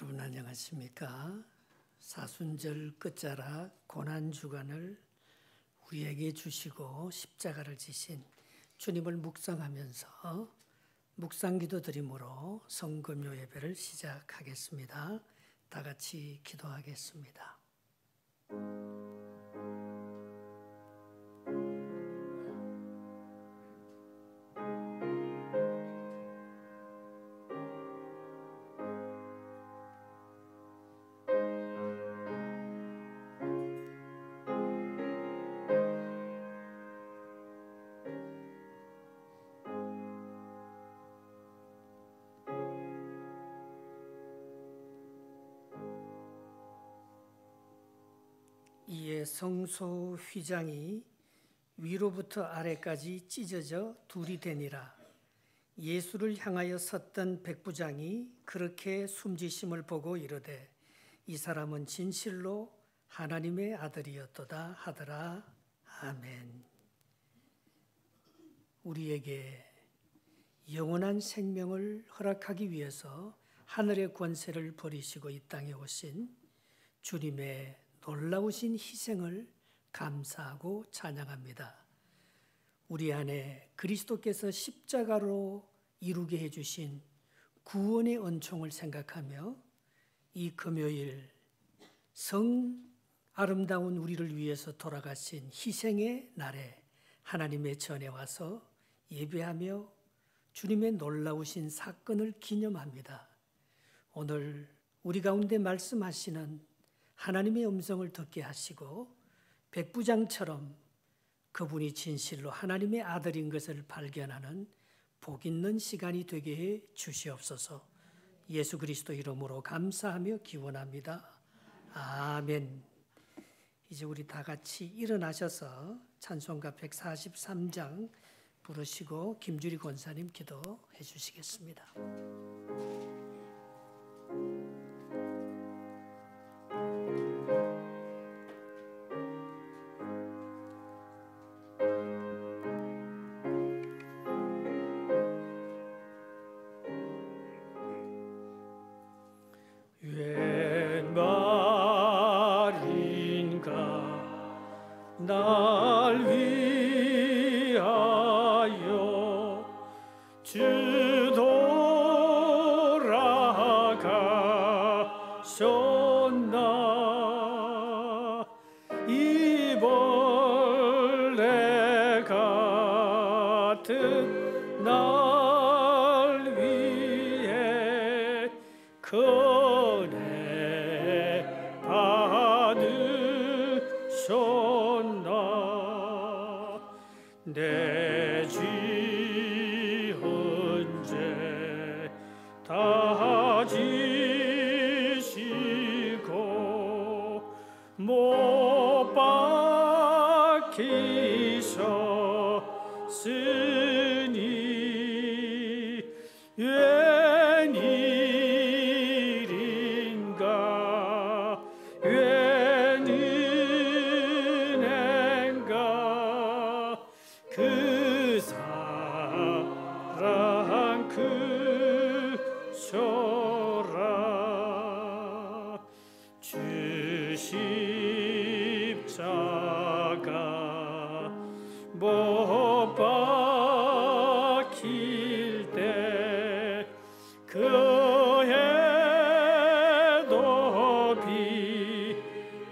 여러분 안녕하십니까? 사순절 끝자락 고난주간을 우리에게 주시고 십자가를 지신 주님을 묵상하면서 묵상기도 드림으로 성금요 예배를 시작하겠습니다. 다 같이 기도하겠습니다. 이에 성소 휘장이 위로부터 아래까지 찢어져 둘이 되니라. 예수를 향하여 섰던 백부장이 그렇게 숨지심을 보고 이르되 이 사람은 진실로 하나님의 아들이었도다 하더라. 아멘. 우리에게 영원한 생명을 허락하기 위해서 하늘의 권세를 버리시고 이 땅에 오신 주님의 놀라우신 희생을 감사하고 찬양합니다. 우리 안에 그리스도께서 십자가로 이루게 해주신 구원의 은총을 생각하며 이 금요일 성 아름다운 우리를 위해서 돌아가신 희생의 날에 하나님의 전에 와서 예배하며 주님의 놀라우신 사건을 기념합니다. 오늘 우리 가운데 말씀하시는 하나님의 음성을 듣게 하시고 백부장처럼 그분이 진실로 하나님의 아들인 것을 발견하는 복 있는 시간이 되게 해 주시옵소서. 예수 그리스도 이름으로 감사하며 기원합니다. 아멘. 이제 우리 다 같이 일어나셔서 찬송가 143장 부르시고 김주리 권사님 기도해 주시겠습니다. 날 위하여 주 돌아가셨나. 이 벌레 같은 날 위해 은혜 받으셨나. 내 죄 언제 다 지시고 못 박히셨으니 웬일인가 웬 은혜인가 그 사랑 크셔라. 주 십자가 못 박힐 때 그해도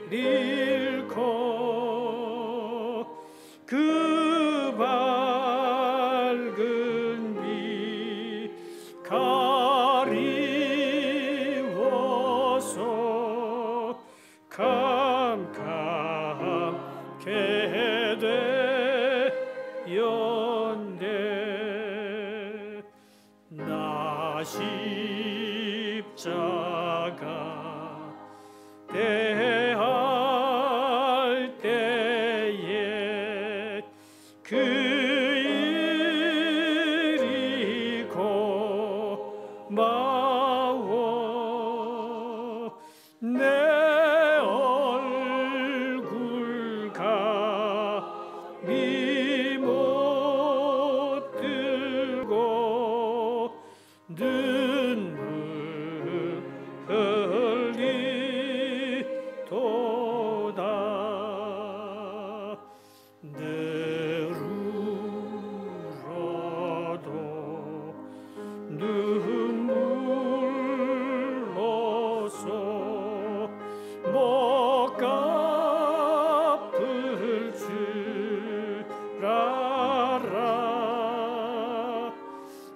비릴고 그 밝은 빛 가리워서 캄캄케 되었네. 나 십자가 대할 때에 그 일이 고마워. 내 얼굴 감히 못 들고 눈물 눈물로서 못 갚을 줄 알아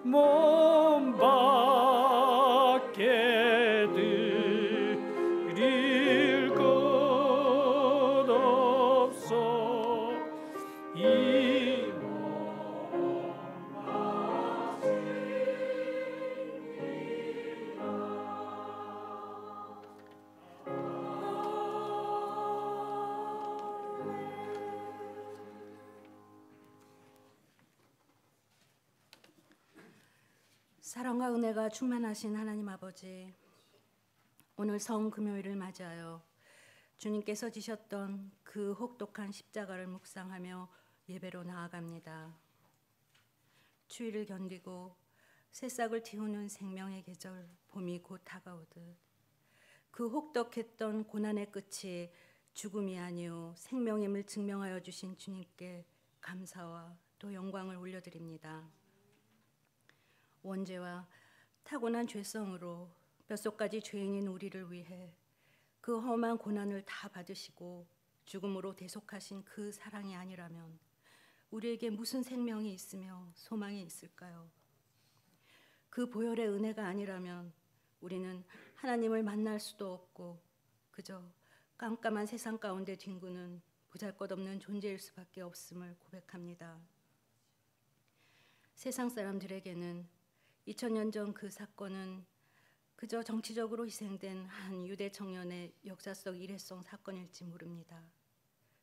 몸 밖에 드릴 것 없어 이 사랑과 은혜가 충만하신 하나님 아버지, 오늘 성금요일을 맞이하여 주님께서 지셨던 그 혹독한 십자가를 묵상하며 예배로 나아갑니다. 추위를 견디고 새싹을 틔우는 생명의 계절 봄이 곧 다가오듯 그 혹독했던 고난의 끝이 죽음이 아니오 생명임을 증명하여 주신 주님께 감사와 또 영광을 올려드립니다. 원죄와 타고난 죄성으로 뼛속까지 죄인인 우리를 위해 그 험한 고난을 다 받으시고 죽음으로 대속하신 그 사랑이 아니라면 우리에게 무슨 생명이 있으며 소망이 있을까요? 그 보혈의 은혜가 아니라면 우리는 하나님을 만날 수도 없고 그저 깜깜한 세상 가운데 뒹구는 보잘것없는 존재일 수밖에 없음을 고백합니다. 세상 사람들에게는 2000년 전 그 사건은 그저 정치적으로 희생된 한 유대 청년의 역사 속 일회성 사건일지 모릅니다.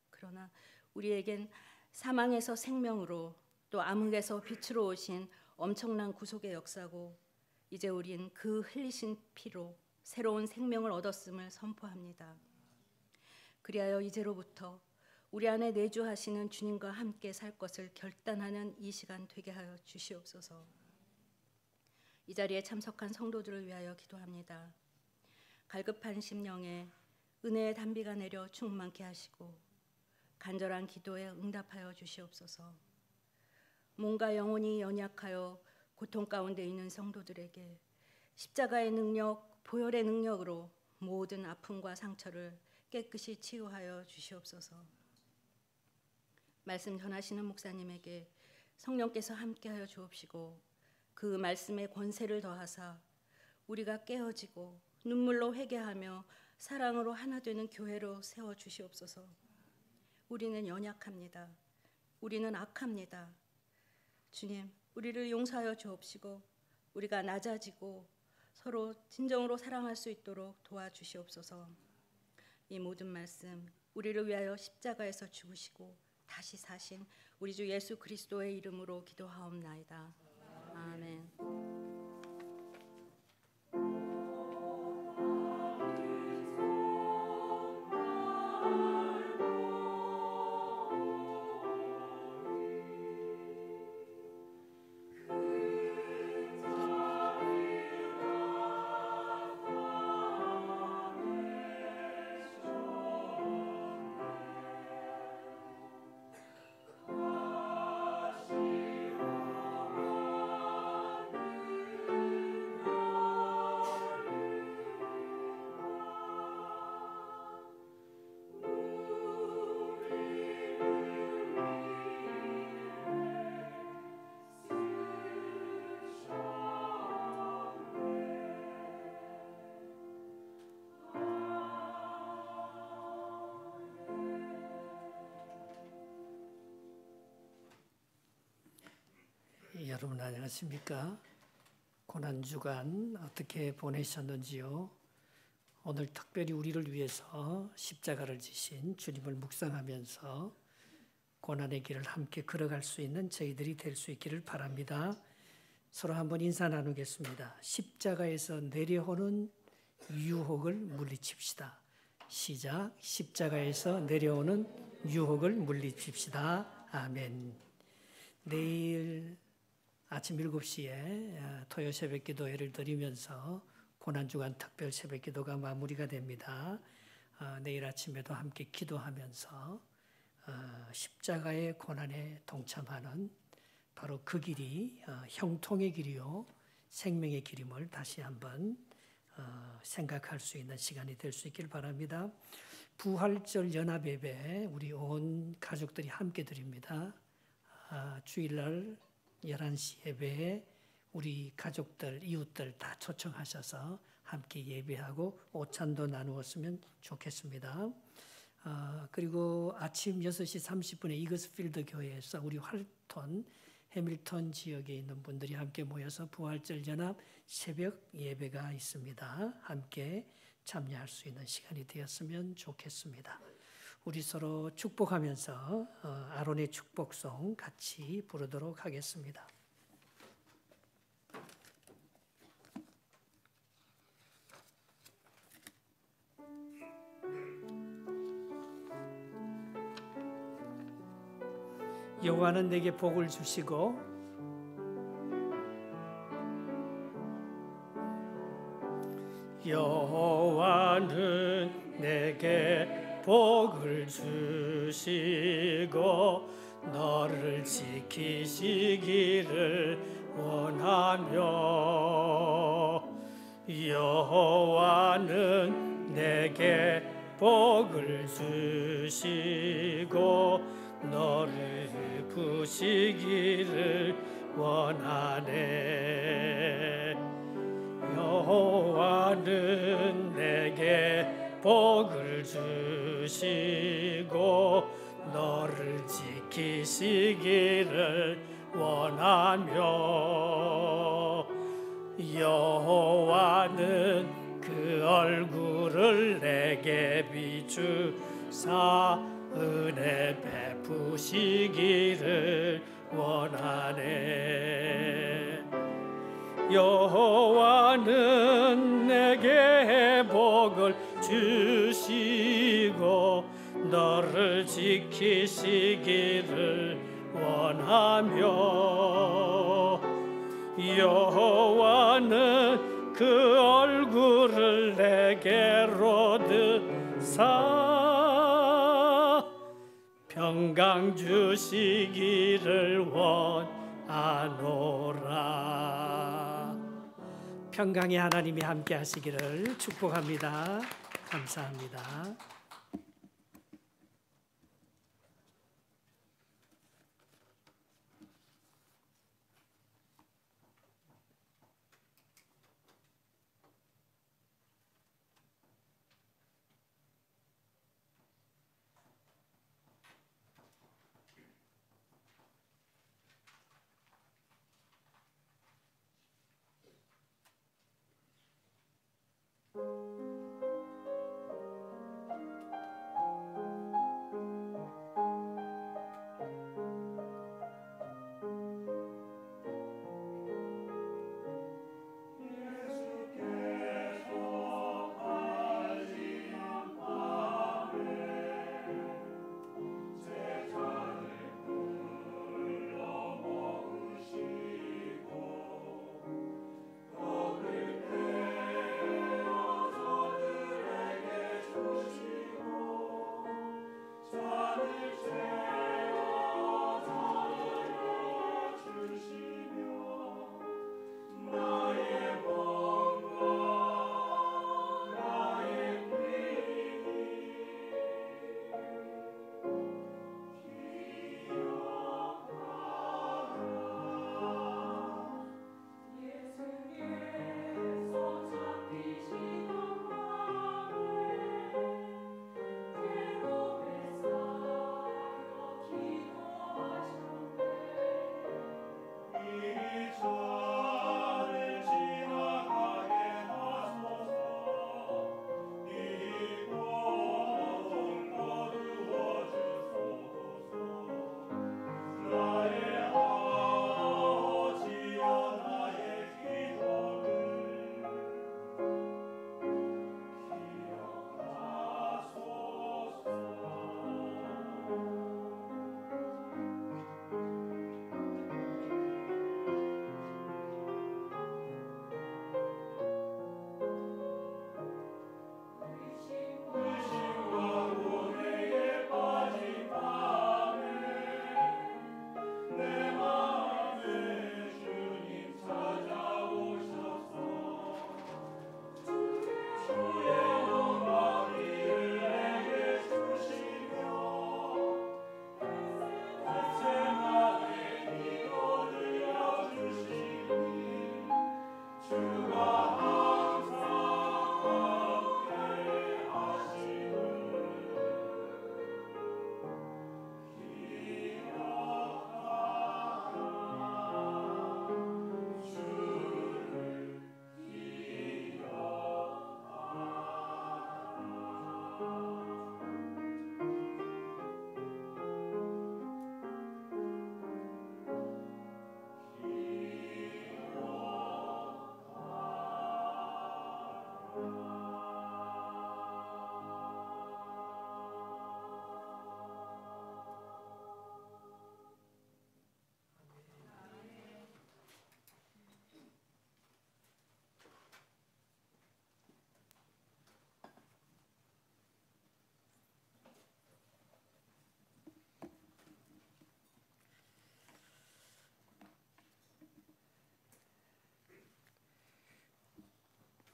그러나 우리에겐 사망에서 생명으로 또 암흑에서 빛으로 오신 엄청난 구속의 역사고 이제 우린 그 흘리신 피로 새로운 생명을 얻었음을 선포합니다. 그리하여 이제로부터 우리 안에 내주하시는 주님과 함께 살 것을 결단하는 이 시간 되게 하여 주시옵소서. 이 자리에 참석한 성도들을 위하여 기도합니다. 갈급한 심령에 은혜의 단비가 내려 충만케 하시고 간절한 기도에 응답하여 주시옵소서. 몸과 영혼이 연약하여 고통 가운데 있는 성도들에게 십자가의 능력, 보혈의 능력으로 모든 아픔과 상처를 깨끗이 치유하여 주시옵소서. 말씀 전하시는 목사님에게 성령께서 함께하여 주옵시고 그 말씀에 권세를 더하사 우리가 깨어지고 눈물로 회개하며 사랑으로 하나 되는 교회로 세워 주시옵소서. 우리는 연약합니다. 우리는 악합니다. 주님, 우리를 용서하여 주옵시고 우리가 낮아지고 서로 진정으로 사랑할 수 있도록 도와주시옵소서. 이 모든 말씀 우리를 위하여 십자가에서 죽으시고 다시 사신 우리 주 예수 그리스도의 이름으로 기도하옵나이다. 아멘. 여러분 안녕하십니까? 고난주간 어떻게 보내셨는지요? 오늘 특별히 우리를 위해서 십자가를 지신 주님을 묵상하면서 고난의 길을 함께 걸어갈 수 있는 저희들이 될 수 있기를 바랍니다. 서로 한번 인사 나누겠습니다. 십자가에서 내려오는 유혹을 물리칩시다. 시작. 십자가에서 내려오는 유혹을 물리칩시다. 아멘. 내일 아침 7시에 토요 새벽 기도회를 드리면서 고난주간 특별 새벽 기도가 마무리가 됩니다. 내일 아침에도 함께 기도하면서 십자가의 고난에 동참하는 바로 그 길이 형통의 길이요 생명의 기림을 다시 한번 생각할 수 있는 시간이 될 수 있길 바랍니다. 부활절 연합예배 우리 온 가족들이 함께 드립니다. 주일날 11시 예배에 우리 가족들, 이웃들 다 초청하셔서 함께 예배하고 오찬도 나누었으면 좋겠습니다. 그리고 아침 6시 30분에 이거스필드 교회에서 우리 활톤, 해밀턴 지역에 있는 분들이 함께 모여서 부활절 연합 새벽 예배가 있습니다. 함께 참여할 수 있는 시간이 되었으면 좋겠습니다. 우리 서로 축복하면서 아론의 축복송 같이 부르도록 하겠습니다. 여호와는 내게 복을 주시고 여호와는 내게 복을 주시고 너를 지키시기를 원하며 여호와는 내게 복을 주시고 너를 부시기를 원하네. 여호와는 내게 복을 주시고 너를 지키시기를 원하며 여호와는 그 얼굴을 내게 비추사 은혜 베푸시기를 원하네. 여호와는 내게 복을 주시고 너를 지키시기를 원하며 여호와는 그 얼굴을 내게로 드사 평강 주시기를 원하노라. 평강의 하나님이 함께 하시기를 축복합니다. 감사합니다.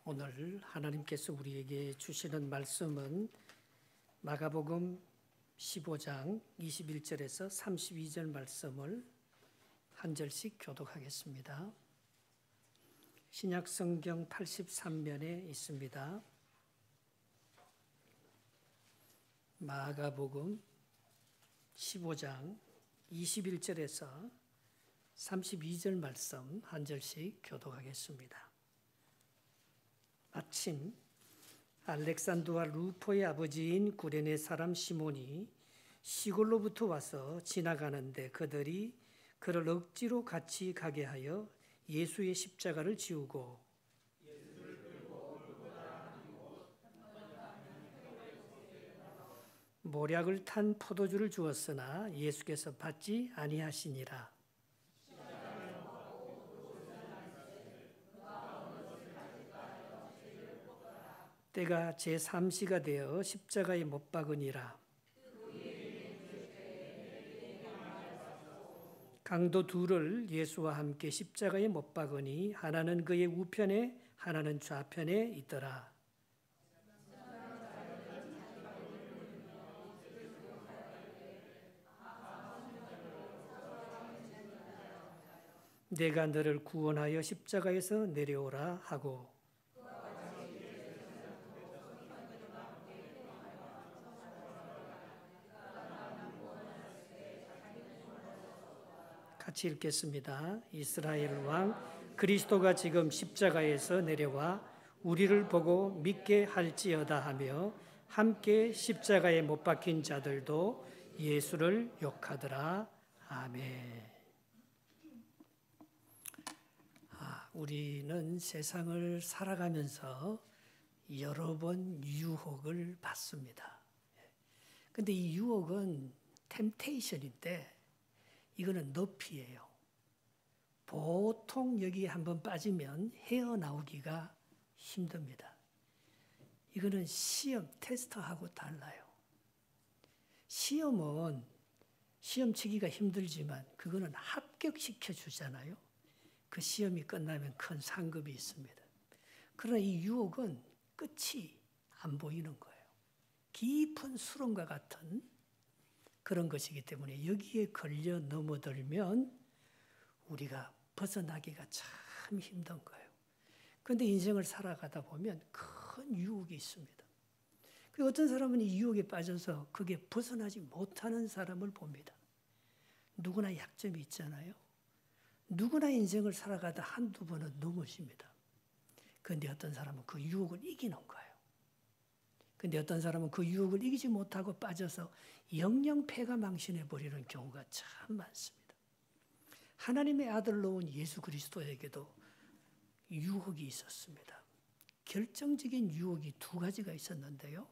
오늘 하나님께서 우리에게 주시는 말씀은 마가복음 15장 21절에서 32절 말씀을 한 절씩 교독하겠습니다. 신약성경 83면에 있습니다. 마가복음 15장 21절에서 32절 말씀 한 절씩 교독하겠습니다. 마침 알렉산더와 루포의 아버지인 구레네 사람 시몬이 시골로부터 와서 지나가는데 그들이 그를 억지로 같이 가게 하여 예수의 십자가를 지우고 모략을 탄 포도주를 주었으나 예수께서 받지 아니하시니라. 때가 제3시가 되어 십자가에 못 박으니라. 강도 둘을 예수와 함께 십자가에 못 박으니 하나는 그의 우편에 하나는 좌편에 있더라. 내가 너를 구원하여 십자가에서 내려오라 하고 같이 읽겠습니다. 이스라엘 왕 그리스도가 지금 십자가에서 내려와 우리를 보고 믿게 할지어다 하며 함께 십자가에 못 박힌 자들도 예수를 욕하더라. 아멘. 우리는 세상을 살아가면서 여러 번 유혹을 받습니다. 근데 이 유혹은 템테이션인데 이거는 늪이에요. 보통 여기에 한번 빠지면 헤어나오기가 힘듭니다. 이거는 시험, 테스트하고 달라요. 시험은 시험 치기가 힘들지만 그거는 합격시켜 주잖아요. 그 시험이 끝나면 큰 상급이 있습니다. 그러나 이 유혹은 끝이 안 보이는 거예요. 깊은 수렁과 같은 그런 것이기 때문에 여기에 걸려 넘어들면 우리가 벗어나기가 참 힘든 거예요. 그런데 인생을 살아가다 보면 큰 유혹이 있습니다. 그리고 어떤 사람은 이 유혹에 빠져서 그게 벗어나지 못하는 사람을 봅니다. 누구나 약점이 있잖아요. 누구나 인생을 살아가다 한두 번은 넘어집니다. 그런데 어떤 사람은 그 유혹을 이기는 거예요. 그런데 어떤 사람은 그 유혹을 이기지 못하고 빠져서 영영 패가망신해버리는 경우가 참 많습니다. 하나님의 아들로 온 예수 그리스도에게도 유혹이 있었습니다. 결정적인 유혹이 두 가지가 있었는데요.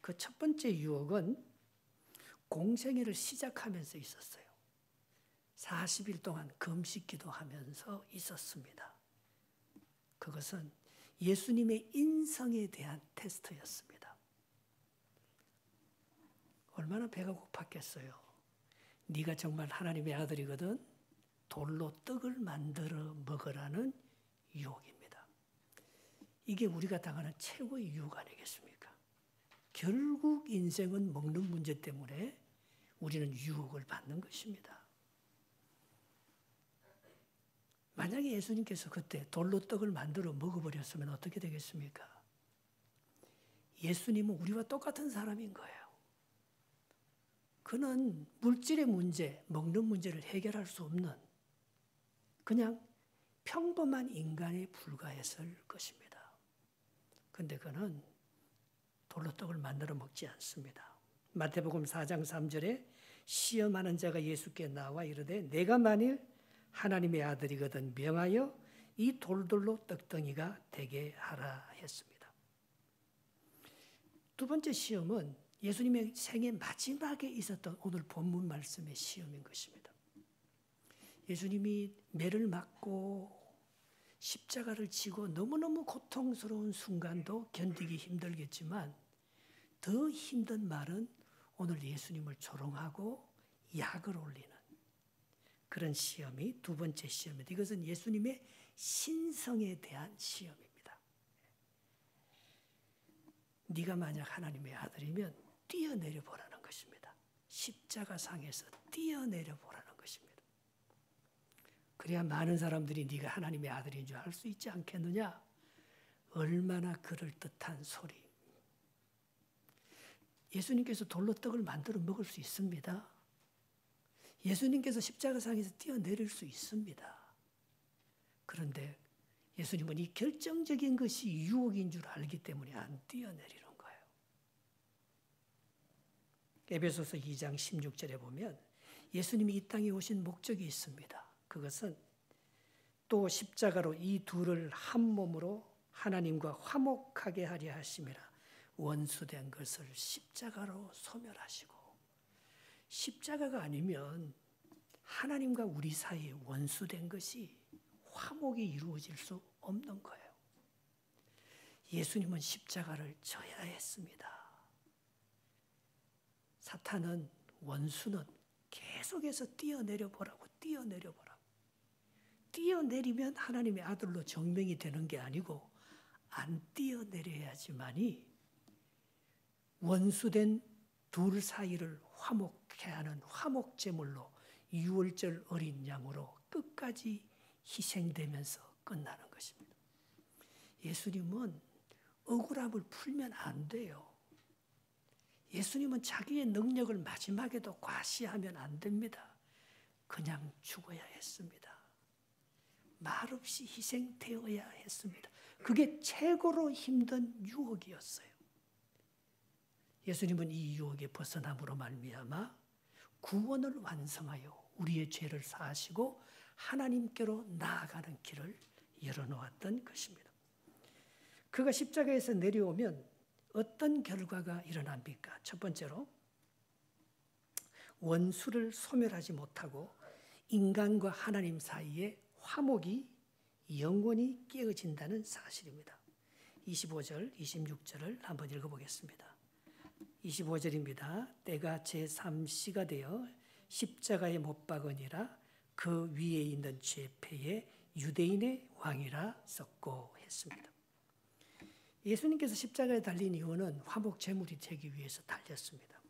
그 첫 번째 유혹은 공생애를 시작하면서 있었어요. 40일 동안 금식 기도하면서 있었습니다. 그것은 예수님의 인성에 대한 테스트였습니다. 얼마나 배가 고팠겠어요. 네가 정말 하나님의 아들이거든 돌로 떡을 만들어 먹으라는 유혹입니다. 이게 우리가 당하는 최고의 유혹 아니겠습니까? 결국 인생은 먹는 문제 때문에 우리는 유혹을 받는 것입니다. 만약에 예수님께서 그때 돌로 떡을 만들어 먹어버렸으면 어떻게 되겠습니까? 예수님은 우리와 똑같은 사람인 거예요. 그는 물질의 문제, 먹는 문제를 해결할 수 없는 그냥 평범한 인간에 불과했을 것입니다. 그런데 그는 돌로 떡을 만들어 먹지 않습니다. 마태복음 4장 3절에 시험하는 자가 예수께 나와 이르되 내가 만일 하나님의 아들이거든 명하여 이 돌들로 떡덩이가 되게 하라 했습니다. 두 번째 시험은 예수님의 생애 마지막에 있었던 오늘 본문 말씀의 시험인 것입니다. 예수님이 매를 맞고 십자가를 지고 너무너무 고통스러운 순간도 견디기 힘들겠지만 더 힘든 말은 오늘 예수님을 조롱하고 약을 올리는 그런 시험이 두 번째 시험입니다. 이것은 예수님의 신성에 대한 시험입니다. 네가 만약 하나님의 아들이면 뛰어내려 보라는 것입니다. 십자가상에서 뛰어내려 보라는 것입니다. 그래야 많은 사람들이 네가 하나님의 아들인 줄 알 수 있지 않겠느냐? 얼마나 그럴듯한 소리. 예수님께서 돌로 떡을 만들어 먹을 수 있습니다. 예수님께서 십자가상에서 뛰어내릴 수 있습니다. 그런데 예수님은 이 결정적인 것이 유혹인 줄 알기 때문에 안 뛰어내리는 거예요. 에베소서 2장 16절에 보면 예수님이 이 땅에 오신 목적이 있습니다. 그것은 또 십자가로 이 둘을 한 몸으로 하나님과 화목하게 하려 하심이라. 원수된 것을 십자가로 소멸하시고, 십자가가 아니면 하나님과 우리 사이에 원수된 것이 화목이 이루어질 수 없는 거예요. 예수님은 십자가를 져야 했습니다. 사탄은, 원수는 계속해서 뛰어내려 보라고, 뛰어내려 보라고. 뛰어내리면 하나님의 아들로 정명이 되는 게 아니고 안 뛰어내려야지만이 원수된 둘 사이를 화목케 하는 화목제물로 유월절 어린 양으로 끝까지 희생되면서 끝나는 것입니다. 예수님은 억울함을 풀면 안 돼요. 예수님은 자기의 능력을 마지막에도 과시하면 안 됩니다. 그냥 죽어야 했습니다. 말없이 희생되어야 했습니다. 그게 최고로 힘든 유혹이었어요. 예수님은 이 유혹에 벗어남으로 말미암아 구원을 완성하여 우리의 죄를 사하시고 하나님께로 나아가는 길을 열어놓았던 것입니다. 그가 십자가에서 내려오면 어떤 결과가 일어납니까? 첫 번째로 원수를 소멸하지 못하고 인간과 하나님 사이에 화목이 영원히 깨어진다는 사실입니다. 25절, 26절을 한번 읽어보겠습니다. 25절입니다. 때가 제3시가 되어 십자가에 못 박으니라. 그 위에 있는 죄패에 유대인의 왕이라 썼고 했습니다. 예수님께서 십자가에 달린 이유는 화목 제물이 되기 위해서 달렸습니다.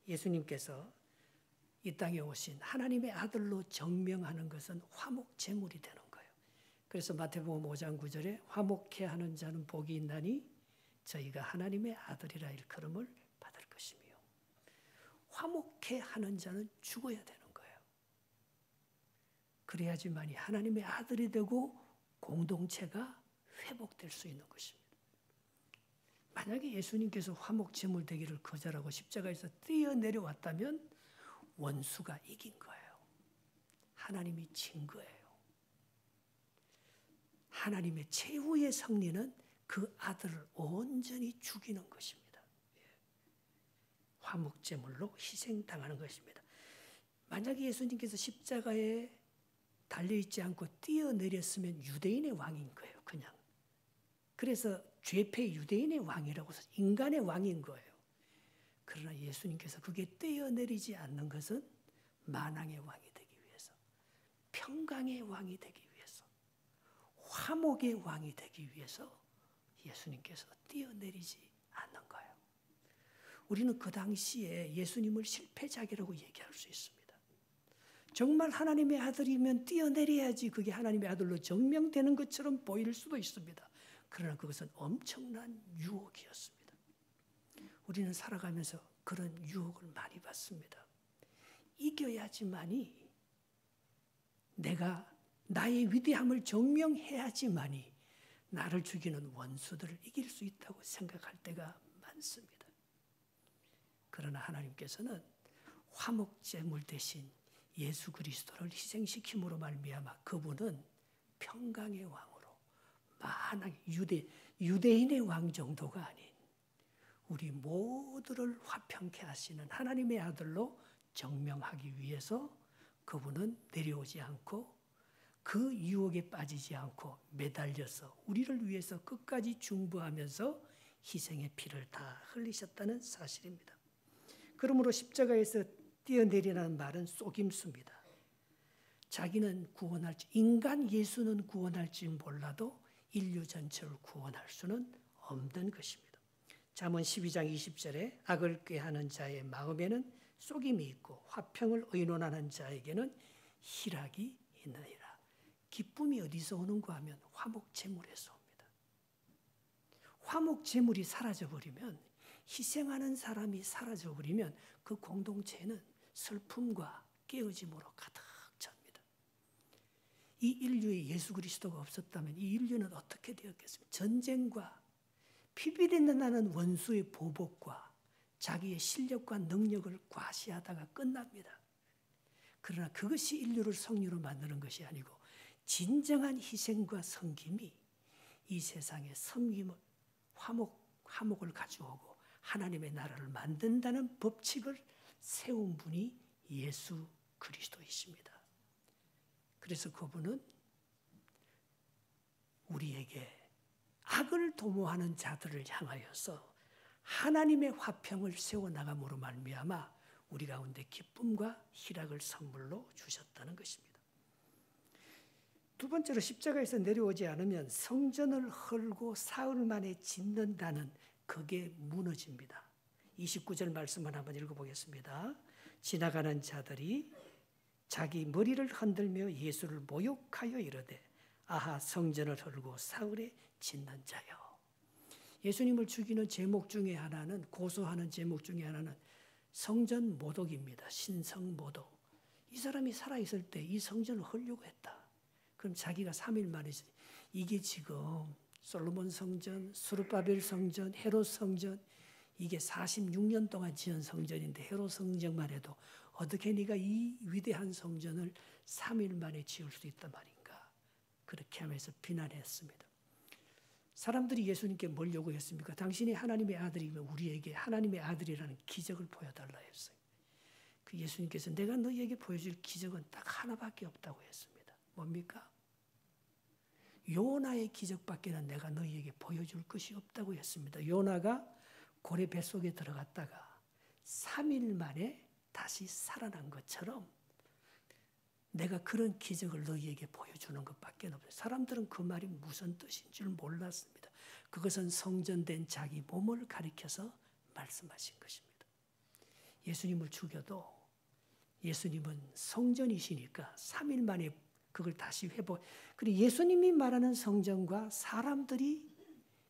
예수님께서 이 땅에 오신 하나님의 아들로 정명하는 것은 화목 제물이 되는 거예요. 그래서 마태복음 5장 9절에 화목케 하는 자는 복이 있나니 저희가 하나님의 아들이라 일컬음을 받을 것이며, 화목케 하는 자는 죽어야 되는 거예요. 그래야지만이 하나님의 아들이 되고 공동체가 회복될 수 있는 것입니다. 만약에 예수님께서 화목 제물 되기를 거절하고 십자가에서 뛰어내려왔다면 원수가 이긴 거예요. 하나님이 진 거예요. 하나님의 최후의 승리는 그 아들을 온전히 죽이는 것입니다. 화목 제물로 희생당하는 것입니다. 만약에 예수님께서 십자가에 달려있지 않고 뛰어내렸으면 유대인의 왕인 거예요. 그냥. 그래서 죄패 유대인의 왕이라고 해서 인간의 왕인 거예요. 그러나 예수님께서 그게 뛰어내리지 않는 것은 만왕의 왕이 되기 위해서, 평강의 왕이 되기 위해서, 화목의 왕이 되기 위해서 예수님께서 뛰어내리지 않는 거예요. 우리는 그 당시에 예수님을 실패자기라고 얘기할 수 있습니다. 정말 하나님의 아들이면 뛰어내려야지 그게 하나님의 아들로 정명되는 것처럼 보일 수도 있습니다. 그러나 그것은 엄청난 유혹이었습니다. 우리는 살아가면서 그런 유혹을 많이 받습니다. 이겨야지만이, 내가 나의 위대함을 증명해야지만이 나를 죽이는 원수들을 이길 수 있다고 생각할 때가 많습니다. 그러나 하나님께서는 화목제물 대신 예수 그리스도를 희생시킴으로 말미암아 그분은 평강의 왕으로, 만왕의 유대인의 왕 정도가 아닌 우리 모두를 화평케 하시는 하나님의 아들로 정명하기 위해서 그분은 내려오지 않고 그 유혹에 빠지지 않고 매달려서 우리를 위해서 끝까지 중보하면서 희생의 피를 다 흘리셨다는 사실입니다. 그러므로 십자가에서 뛰어내리라는 말은 속임수입니다. 자기는 구원할지, 인간 예수는 구원할지 몰라도 인류 전체를 구원할 수는 없는 것입니다. 잠언 12장 20절에 악을 꾀하는 자의 마음에는 속임이 있고 화평을 의논하는 자에게는 희락이 있느니라. 기쁨이 어디서 오는가 하면 화목제물에서 옵니다. 화목제물이 사라져버리면, 희생하는 사람이 사라져버리면 그 공동체는 슬픔과 깨어짐으로 가득 찹니다. 이 인류에 예수 그리스도가 없었다면 이 인류는 어떻게 되었겠습니까? 전쟁과 피비린내 나는 원수의 보복과 자기의 실력과 능력을 과시하다가 끝납니다. 그러나 그것이 인류를 성류로 만드는 것이 아니고 진정한 희생과 섬김이 이 세상에 섬김을, 화목을 가져오고 하나님의 나라를 만든다는 법칙을 세운 분이 예수 그리스도이십니다. 그래서 그분은 우리에게 악을 도모하는 자들을 향하여서 하나님의 화평을 세워나감으로 말미암아 우리 가운데 기쁨과 희락을 선물로 주셨다는 것입니다. 두 번째로 십자가에서 내려오지 않으면 성전을 헐고 사흘 만에 짓는다는 그게 무너집니다. 29절 말씀을 한번 읽어보겠습니다. 지나가는 자들이 자기 머리를 흔들며 예수를 모욕하여 이르되 아하 성전을 헐고 사흘에 짓는 자여. 예수님을 죽이는 제목 중에 하나는, 고소하는 제목 중에 하나는 성전 모독입니다. 신성 모독. 이 사람이 살아있을 때 이 성전을 헐려고 했다. 그럼 자기가 3일 만에, 이게 지금 솔로몬 성전, 스룹바벨 성전, 헤롯 성전, 이게 46년 동안 지은 성전인데 헤롯 성전만 해도 어떻게 네가 이 위대한 성전을 3일 만에 지을 수 있단 말인가. 그렇게 하면서 비난했습니다. 사람들이 예수님께 뭘 요구했습니까? 당신이 하나님의 아들이면 우리에게 하나님의 아들이라는 기적을 보여달라 했어요. 그 예수님께서 내가 너희에게 보여줄 기적은 딱 하나밖에 없다고 했습니다. 뭡니까? 요나의 기적밖에는 내가 너희에게 보여줄 것이 없다고 했습니다. 요나가 고래 뱃속에 들어갔다가 3일 만에 다시 살아난 것처럼 내가 그런 기적을 너희에게 보여주는 것밖에 없어요. 사람들은 그 말이 무슨 뜻인 줄 몰랐습니다. 그것은 성전된 자기 몸을 가리켜서 말씀하신 것입니다. 예수님을 죽여도 예수님은 성전이시니까 3일 만에 그걸 다시 회복. 그리고 예수님이 말하는 성전과 사람들이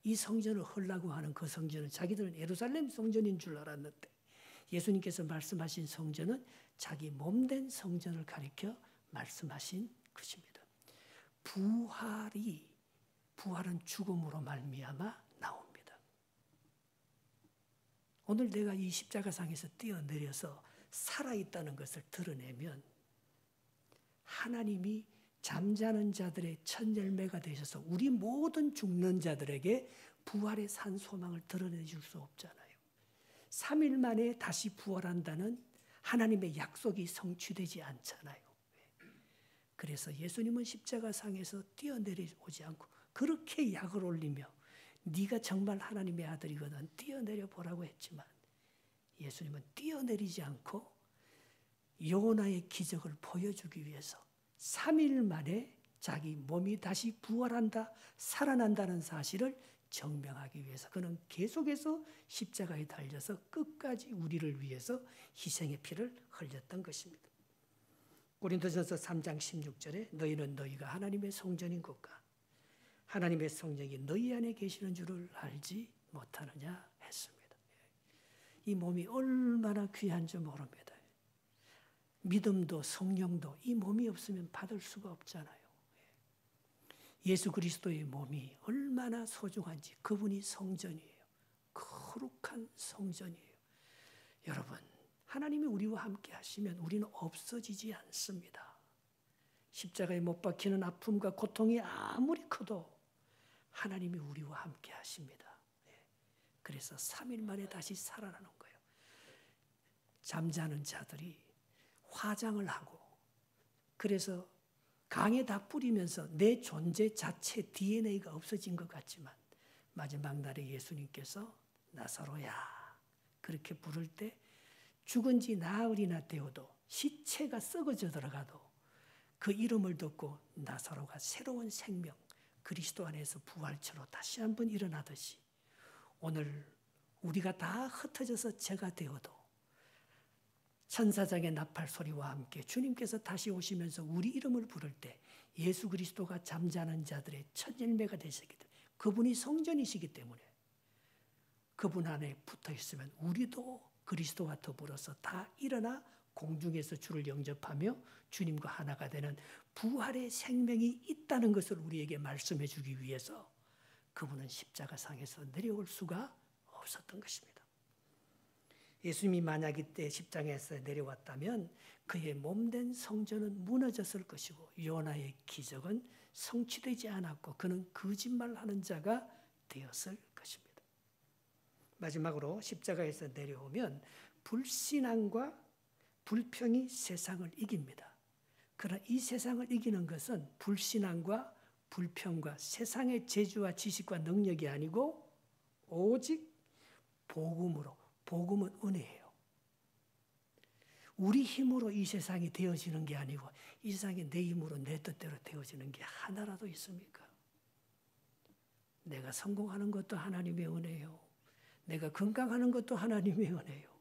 이 성전을 헐라고 하는 그 성전은 자기들은 예루살렘 성전인 줄 알았는데 예수님께서 말씀하신 성전은 자기 몸된 성전을 가리켜 말씀하신 것입니다. 부활은 죽음으로 말미암아 나옵니다. 오늘 내가 이 십자가상에서 뛰어내려서 살아있다는 것을 드러내면 하나님이 잠자는 자들의 첫 열매가 되셔서 우리 모든 죽는 자들에게 부활의 산 소망을 드러내 줄 수 없잖아요. 3일 만에 다시 부활한다는 하나님의 약속이 성취되지 않잖아요. 그래서 예수님은 십자가상에서 뛰어내려오지 않고 그렇게 약을 올리며 네가 정말 하나님의 아들이거든 뛰어내려 보라고 했지만 예수님은 뛰어내리지 않고 요나의 기적을 보여주기 위해서 3일 만에 자기 몸이 다시 부활한다, 살아난다는 사실을 증명하기 위해서 그는 계속해서 십자가에 달려서 끝까지 우리를 위해서 희생의 피를 흘렸던 것입니다. 고린도전서 3장 16절에 너희는 너희가 하나님의 성전인 것과 하나님의 성령이 너희 안에 계시는 줄을 알지 못하느냐 했습니다. 이 몸이 얼마나 귀한 줄 모릅니다. 믿음도 성령도 이 몸이 없으면 받을 수가 없잖아요. 예수 그리스도의 몸이 얼마나 소중한지 그분이 성전이에요. 거룩한 성전이에요. 여러분, 하나님이 우리와 함께 하시면 우리는 없어지지 않습니다. 십자가에 못 박히는 아픔과 고통이 아무리 커도 하나님이 우리와 함께 하십니다. 그래서 3일 만에 다시 살아나는 거예요. 잠자는 자들이 화장을 하고 그래서 강에다 뿌리면서 내 존재 자체 DNA가 없어진 것 같지만 마지막 날에 예수님께서 나사로야 그렇게 부를 때 죽은 지 나흘이나 되어도 시체가 썩어져 들어가도 그 이름을 듣고 나사로가 새로운 생명 그리스도 안에서 부활체로 다시 한번 일어나듯이 오늘 우리가 다 흩어져서 죄가 되어도 천사장의 나팔 소리와 함께 주님께서 다시 오시면서 우리 이름을 부를 때 예수 그리스도가 잠자는 자들의 첫 열매가 되시기 때문에 그분이 성전이시기 때문에 그분 안에 붙어 있으면 우리도 그리스도와 더불어서 다 일어나 공중에서 주를 영접하며 주님과 하나가 되는 부활의 생명이 있다는 것을 우리에게 말씀해 주기 위해서 그분은 십자가상에서 내려올 수가 없었던 것입니다. 예수님이 만약 이때 십자가에서 내려왔다면 그의 몸된 성전은 무너졌을 것이고 요나의 기적은 성취되지 않았고 그는 거짓말하는 자가 되었을 것입니다. 마지막으로 십자가에서 내려오면 불신앙과 불평이 세상을 이깁니다. 그러나 이 세상을 이기는 것은 불신앙과 불평과 세상의 재주와 지식과 능력이 아니고 오직 복음으로, 복음은 은혜예요. 우리 힘으로 이 세상이 되어지는 게 아니고 이 세상이 내 힘으로 내 뜻대로 되어지는 게 하나라도 있습니까? 내가 성공하는 것도 하나님의 은혜예요. 내가 건강하는 것도 하나님의 은혜예요.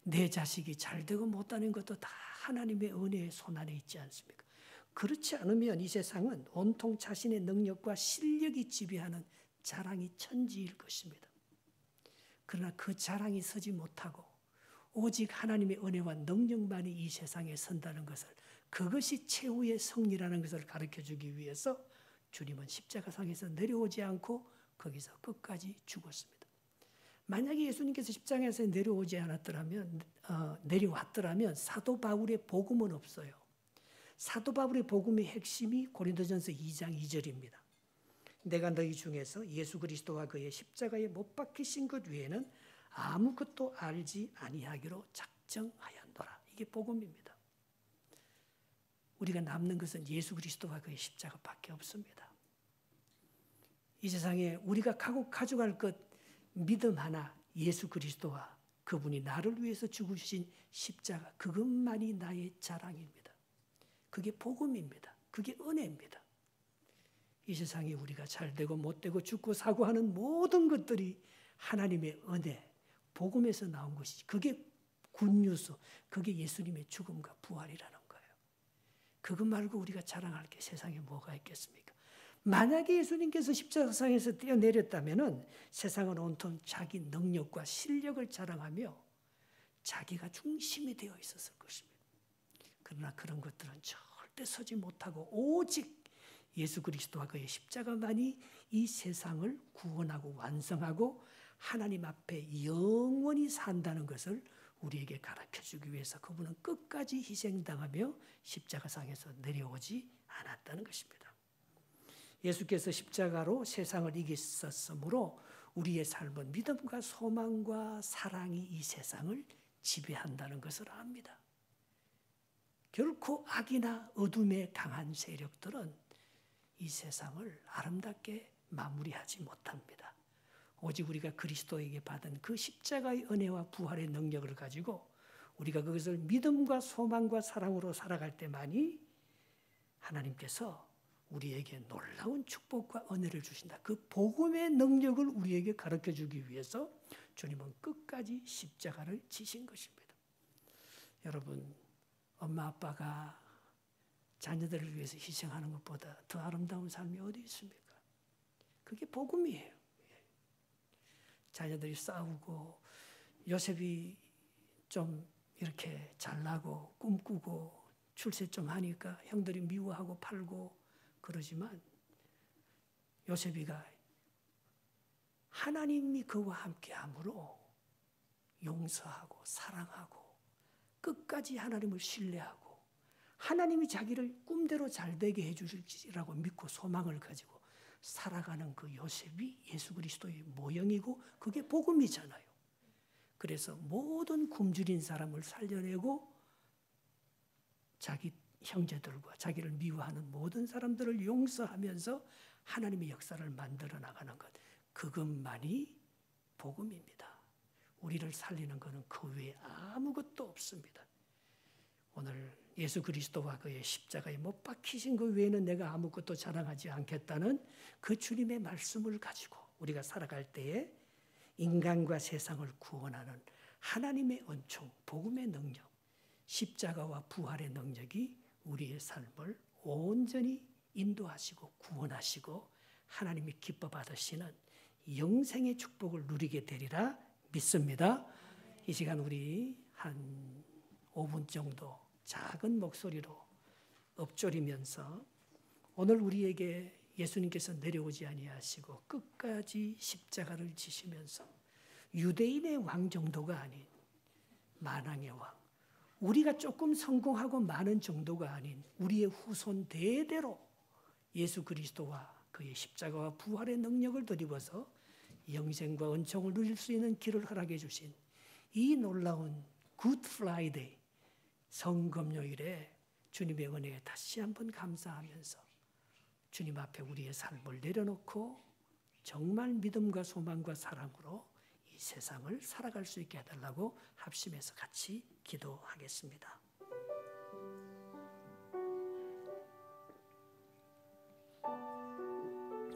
내 자식이 잘 되고 못하는 것도 다 하나님의 은혜의 손안에 있지 않습니까? 그렇지 않으면 이 세상은 온통 자신의 능력과 실력이 지배하는 자랑이 천지일 것입니다. 그러나 그 자랑이 서지 못하고 오직 하나님의 은혜와 능력만이 이 세상에 선다는 것을, 그것이 최후의 승리라는 것을 가르쳐주기 위해서 주님은 십자가상에서 내려오지 않고 거기서 끝까지 죽었습니다. 만약에 예수님께서 십자가에서 내려왔더라면 사도 바울의 복음은 없어요. 사도 바울의 복음의 핵심이 고린도전서 2장 2절입니다. 내가 너희 중에서 예수 그리스도와 그의 십자가에 못 박히신 것 외에는 아무것도 알지 아니하기로 작정하였노라. 이게 복음입니다. 우리가 남는 것은 예수 그리스도와 그의 십자가밖에 없습니다. 이 세상에 우리가 가져갈 것 믿음 하나, 예수 그리스도와 그분이 나를 위해서 죽으신 십자가, 그것만이 나의 자랑입니다. 그게 복음입니다. 그게 은혜입니다. 이 세상에 우리가 잘되고 못되고 죽고 사고 하는 모든 것들이 하나님의 은혜, 복음에서 나온 것이지, 그게 굿뉴스, 그게 예수님의 죽음과 부활이라는 거예요. 그것 말고 우리가 자랑할 게 세상에 뭐가 있겠습니까? 만약에 예수님께서 십자가상에서 뛰어내렸다면 세상은 온통 자기 능력과 실력을 자랑하며 자기가 중심이 되어 있었을 것입니다. 그러나 그런 것들은 절대 서지 못하고 오직 예수 그리스도와 그의 십자가만이 이 세상을 구원하고 완성하고 하나님 앞에 영원히 산다는 것을 우리에게 가르쳐주기 위해서 그분은 끝까지 희생당하며 십자가상에서 내려오지 않았다는 것입니다. 예수께서 십자가로 세상을 이기셨으므로 우리의 삶은 믿음과 소망과 사랑이 이 세상을 지배한다는 것을 압니다. 결코 악이나 어둠의 강한 세력들은 이 세상을 아름답게 마무리하지 못합니다. 오직 우리가 그리스도에게 받은 그 십자가의 은혜와 부활의 능력을 가지고 우리가 그것을 믿음과 소망과 사랑으로 살아갈 때만이 하나님께서 우리에게 놀라운 축복과 은혜를 주신다. 그 복음의 능력을 우리에게 가르쳐주기 위해서 주님은 끝까지 십자가를 지신 것입니다. 여러분, 엄마 아빠가 자녀들을 위해서 희생하는 것보다 더 아름다운 삶이 어디 있습니까? 그게 복음이에요. 자녀들이 싸우고 요셉이 좀 이렇게 잘나고 꿈꾸고 출세 좀 하니까 형들이 미워하고 팔고 그러지만 요셉이가 하나님이 그와 함께함으로 용서하고 사랑하고 끝까지 하나님을 신뢰하고 하나님이 자기를 꿈대로 잘되게 해주실지라고 믿고 소망을 가지고 살아가는 그 요셉이 예수 그리스도의 모형이고 그게 복음이잖아요. 그래서 모든 굶주린 사람을 살려내고 자기 형제들과 자기를 미워하는 모든 사람들을 용서하면서 하나님의 역사를 만들어 나가는 것, 그것만이 복음입니다. 우리를 살리는 것은 그 외에 아무것도 없습니다. 오늘 예수 그리스도와 그의 십자가에 못 박히신 그 외에는 내가 아무것도 자랑하지 않겠다는 그 주님의 말씀을 가지고 우리가 살아갈 때에 인간과 세상을 구원하는 하나님의 은총, 복음의 능력, 십자가와 부활의 능력이 우리의 삶을 온전히 인도하시고 구원하시고 하나님이 기뻐 받으시는 영생의 축복을 누리게 되리라 믿습니다. 이 시간 우리 한 5분 정도 작은 목소리로 엎조리면서 오늘 우리에게 예수님께서 내려오지 아니하시고 끝까지 십자가를 지시면서 유대인의 왕 정도가 아닌 만왕의 왕, 우리가 조금 성공하고 많은 정도가 아닌 우리의 후손 대대로 예수 그리스도와 그의 십자가와 부활의 능력을 덧입어서 영생과 은총을 누릴 수 있는 길을 허락해 주신 이 놀라운 굿 프라이데이 성금요일에 주님의 은혜에 다시 한번 감사하면서 주님 앞에 우리의 삶을 내려놓고 정말 믿음과 소망과 사랑으로 이 세상을 살아갈 수 있게 해달라고 합심해서 같이 기도하겠습니다.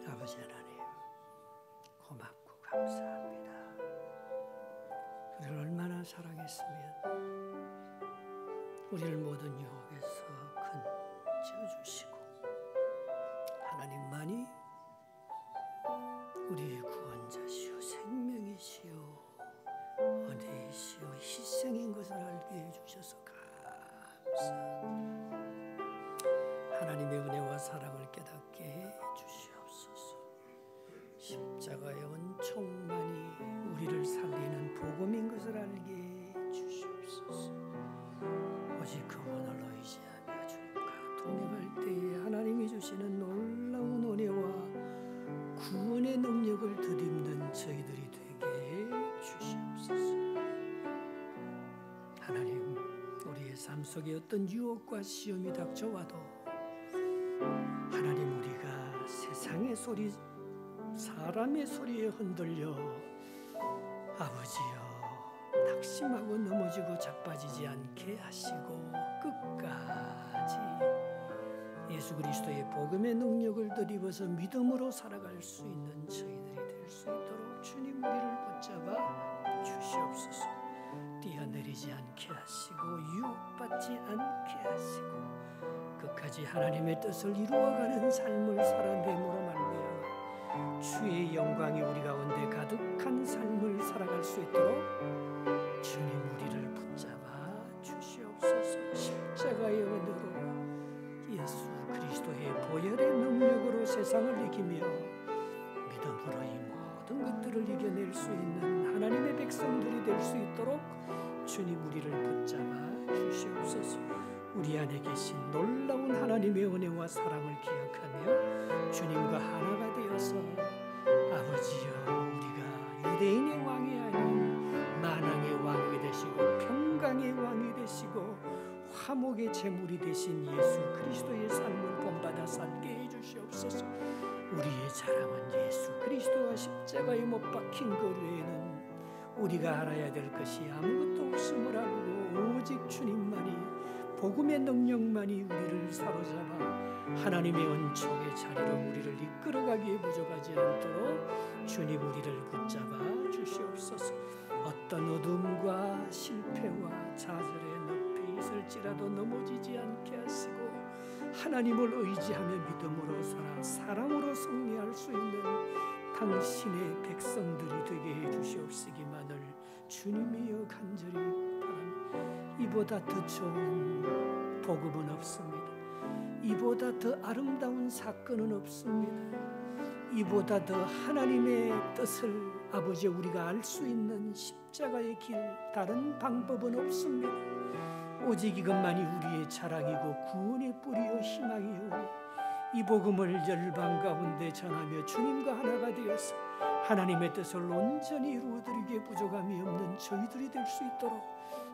아버지 하나님, 고맙고 감사합니다. 우리를 얼마나 사랑했으면 우리를 모든 유혹에서 건져주시고 하나님만이 우리의 구원자시오 생명이시오 은혜이시오 희생인 것을 알게 해주셔서 감사합니다. 하나님의 은혜와 사랑을 깨닫게 해주시옵소서. 십자가의 은총만이 우리를 살리는 복음인 것을 알게 해주시옵소서. 오직 그분을 의지하며 주님과 동행할 때에 하나님이 주시는 놀라운 은혜와 구원의 능력을 덧입는 저희들이 되게 해주시옵소서. 하나님, 우리의 삶 속에 어떤 유혹과 시험이 닥쳐와도 하나님, 우리가 세상의 소리, 사람의 소리에 흔들려 아버지여 낙심하고 넘어지고 자빠지지 않게 하시고 끝까지 예수 그리스도의 복음의 능력을 덧입어서 믿음으로 살아갈 수 있는 저희들이 될 수 있도록 주님 우리를 붙잡아 주시옵소서. 뛰어내리지 않게 하시고 유혹받지 않게 하시고 끝까지 하나님의 뜻을 이루어가는 삶을 살아냄으로 말미암아 주의 영광이 우리 가운데 가득한 삶을 살아갈 수 있도록 주님 우리를 붙잡아 주시옵소서. 십자가의 은혜로 예수 그리스도의 보혈의 능력으로 세상을 이기며 믿음으로 이 모든 것들을 이겨낼 수 있는 하나님의 백성들이 될 수 있도록 주님 우리를 붙잡아 주시옵소서. 우리 안에 계신 놀라운 하나님의 은혜와 사랑을 기억하며 주님과 하나가 되어서 아버지여 우리가 유대인의 왕이 아닌 만왕의 왕이 되시고 평강의 왕이 되시고 화목의 제물이 되신 예수 그리스도의 삶을 본받아 살게 해주시옵소서. 우리의 자랑은 예수 그리스도와 십자가에 못 박힌 것 외에는 우리가 알아야 될 것이 아무것도 없음을 알고 오직 주님만이 복음의 능력만이 우리를 사로잡아 하나님의 은총의 자리로 우리를 이끌어가기에 부족하지 않도록 주님 우리를 붙잡아 주시옵소서. 어떤 어둠과 실패와 좌절의 늪에 있을지라도 넘어지지 않게 하시고 하나님을 의지하며 믿음으로 살아 사랑으로 승리할 수 있는 당신의 백성들이 되게 해주시옵시기만을 주님이여 간절히 바랍니다. 이보다 더 좋은 복음은 없습니다. 이보다 더 아름다운 사건은 없습니다. 이보다 더 하나님의 뜻을 아버지 우리가 알 수 있는 십자가의 길 다른 방법은 없습니다. 오직 이것만이 우리의 자랑이고 구원의 뿌리요 희망이요 이 복음을 열방 가운데 전하며 주님과 하나가 되어서 하나님의 뜻을 온전히 이루어드리기에 부족함이 없는 저희들이 될 수 있도록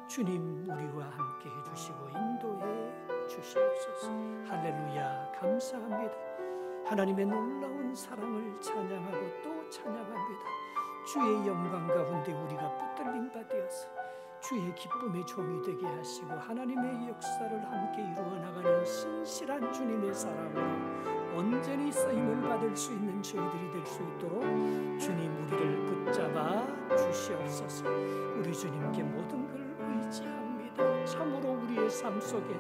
주님 우리와 함께 해주시고 인도해 주시옵소서. 할렐루야 감사합니다. 하나님의 놀라운 사랑을 찬양하고 또 찬양합니다. 주의 영광 가운데 우리가 붙들림 받되어서 주의 기쁨의 종이 되게 하시고 하나님의 역사를 함께 이루어 나가는 신실한 주님의 사랑으로 온전히 쓰임을 받을 수 있는 저희들이 될 수 있도록 주님 우리를 붙잡아 주시옵소서. 우리 주님께 모든 걸 의지합니다. 참으로 우리의 삶 속에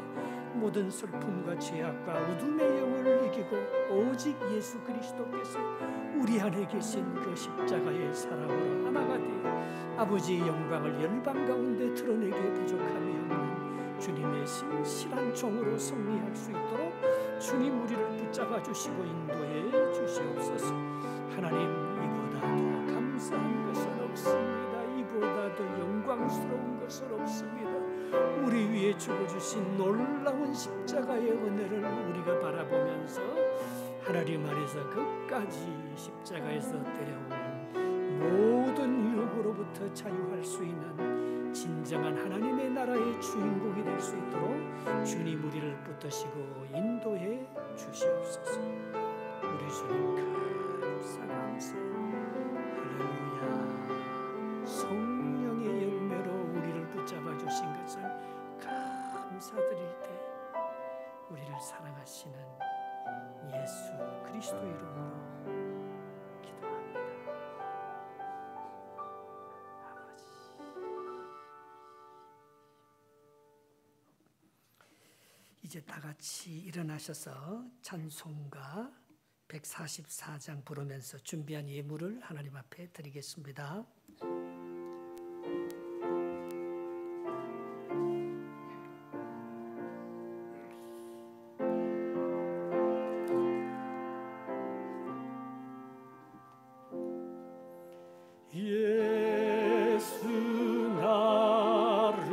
모든 슬픔과 죄악과 어둠의 영을 이기고 오직 예수 그리스도께서 우리 안에 계신 그 십자가의 사랑으로 하나가 되어 아버지의 영광을 열방 가운데 드러내기에 부족함이 없는 주님의 신실한 종으로 승리할 수 있도록 주님 우리를 붙잡아 주시고 인도해 주시옵소서. 하나님, 이보다 더 감사한 것은 없습니다. 이보다 더 영광스러운 것은 없습니다. 우리 위에 죽어주신 놀라운 십자가의 은혜를 우리가 바라보면서 하나님 안에서 끝까지 십자가에서 데려온 모든 유혹으로부터 자유할 수 있는 진정한 하나님의 나라의 주인공이 될 수 있도록 주님 우리를 붙드시고 인도해 주시옵소서. 우리 주님 감사 할렐루야. 성령의 열매로 우리를 붙잡아 주신 것을 감사드릴 때 우리를 사랑하시는 예수 그리스도 이름으로 기도합니다. 아버지. 이제 다 같이 일어나셔서 찬송가 144장 부르면서 준비한 예물을 하나님 앞에 드리겠습니다. 예수 나를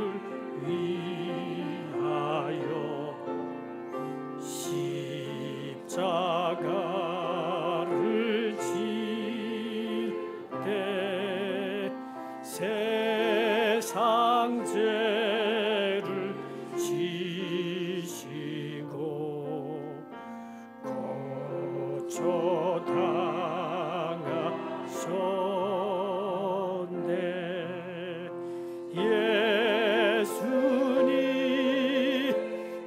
위하여 십자가를 질 때 세상 죄를 지시고 고쳐 당하셨네. 예수님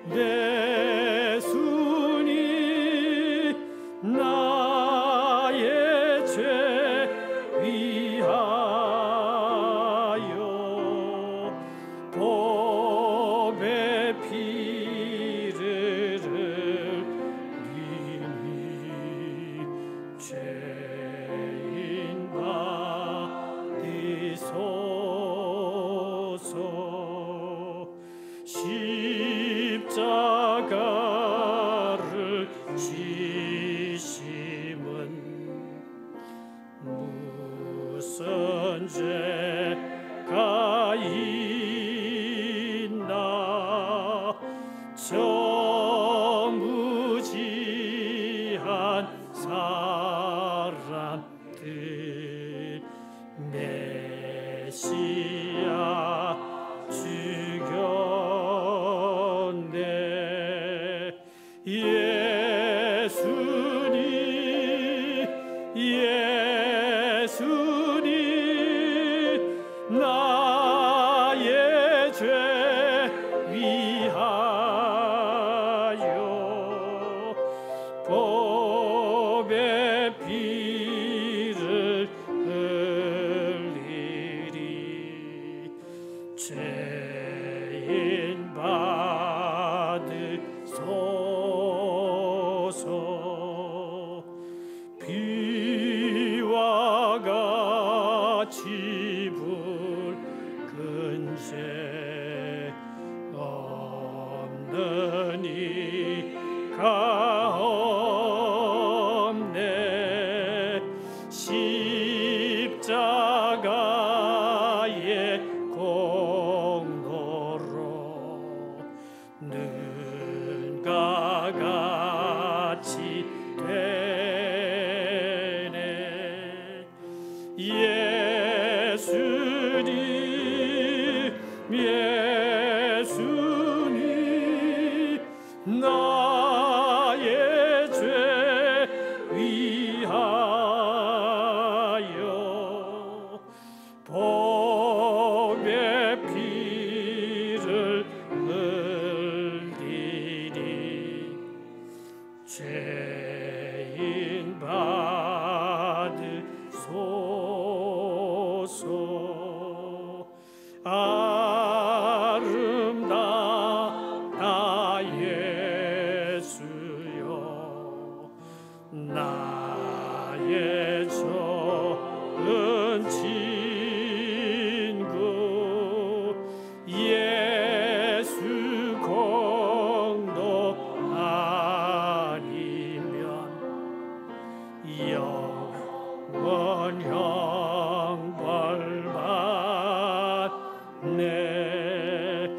내 순이 나의 죄 위하여 법의 피를 흘리니 죄인 받으소서. 십자가를 지심은 무슨 죄가 있나. 저 무지한 사람들 메시아 죽였네. 예수님 나의 죄 위하여 법의 피를 흘리리. 형벌 받네.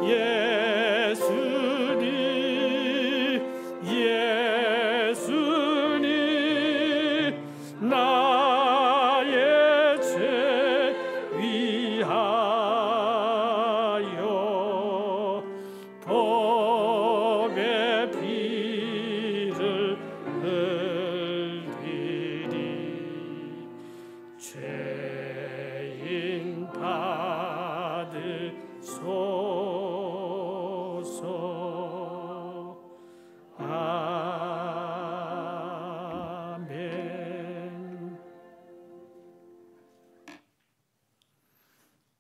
예수님 나의 죄 위하여 법의 피를 흘리리. 죄인 받으소서. 아멘.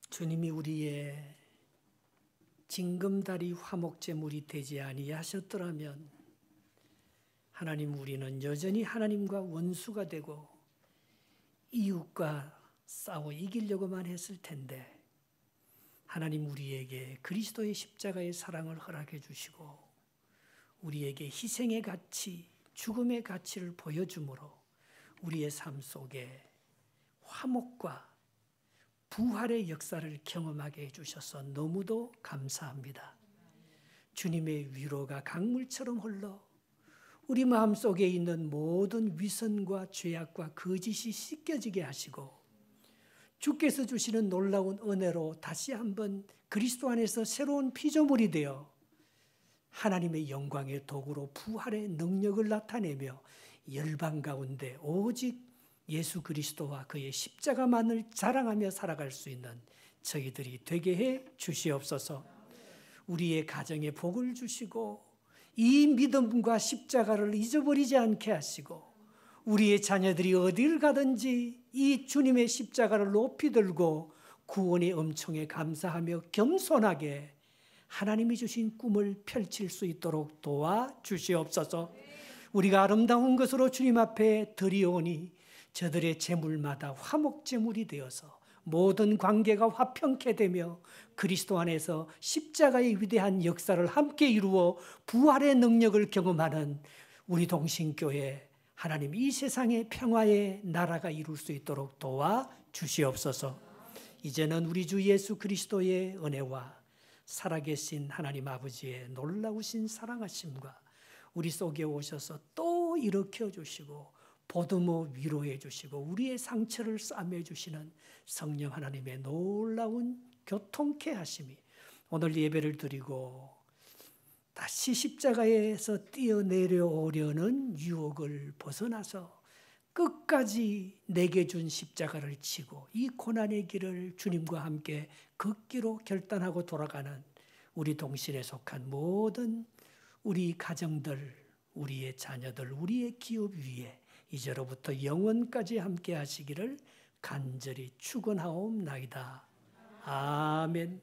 주님이 우리의 징검다리 화목제물이 되지 아니하셨더라면 하나님, 우리는 여전히 하나님과 원수가 되고 이웃과 싸워 이기려고만 했을 텐데, 하나님 우리에게 그리스도의 십자가의 사랑을 허락해 주시고 우리에게 희생의 가치, 죽음의 가치를 보여주므로 우리의 삶 속에 화목과 부활의 역사를 경험하게 해주셔서 너무도 감사합니다. 주님의 위로가 강물처럼 흘러 우리 마음속에 있는 모든 위선과 죄악과 거짓이 씻겨지게 하시고, 주께서 주시는 놀라운 은혜로 다시 한번 그리스도 안에서 새로운 피조물이 되어 하나님의 영광의 도구로 부활의 능력을 나타내며 열방 가운데 오직 예수 그리스도와 그의 십자가만을 자랑하며 살아갈 수 있는 저희들이 되게 해 주시옵소서. 우리의 가정에 복을 주시고 이 믿음과 십자가를 잊어버리지 않게 하시고, 우리의 자녀들이 어딜 가든지 이 주님의 십자가를 높이 들고 구원의 은총에 감사하며 겸손하게 하나님이 주신 꿈을 펼칠 수 있도록 도와주시옵소서. 우리가 아름다운 것으로 주님 앞에 드리오니 저들의 제물마다 화목제물이 되어서 모든 관계가 화평케 되며 그리스도 안에서 십자가의 위대한 역사를 함께 이루어 부활의 능력을 경험하는 우리 동신교회, 하나님 이 세상의 평화의 나라가 이룰 수 있도록 도와주시옵소서. 이제는 우리 주 예수 그리스도의 은혜와 살아계신 하나님 아버지의 놀라우신 사랑하심과 우리 속에 오셔서 또 일으켜 주시고 보듬어 위로해 주시고 우리의 상처를 싸매 주시는 성령 하나님의 놀라운 교통케 하심이 오늘 예배를 드리고 다시 십자가에서 뛰어내려오려는 유혹을 벗어나서 끝까지 내게 준 십자가를 치고 이 고난의 길을 주님과 함께 걷기로 결단하고 돌아가는 우리 동신에 속한 모든 우리 가정들, 우리의 자녀들, 우리의 기업 위에 이제로부터 영원까지 함께 하시기를 간절히 축원하옵나이다. 아멘.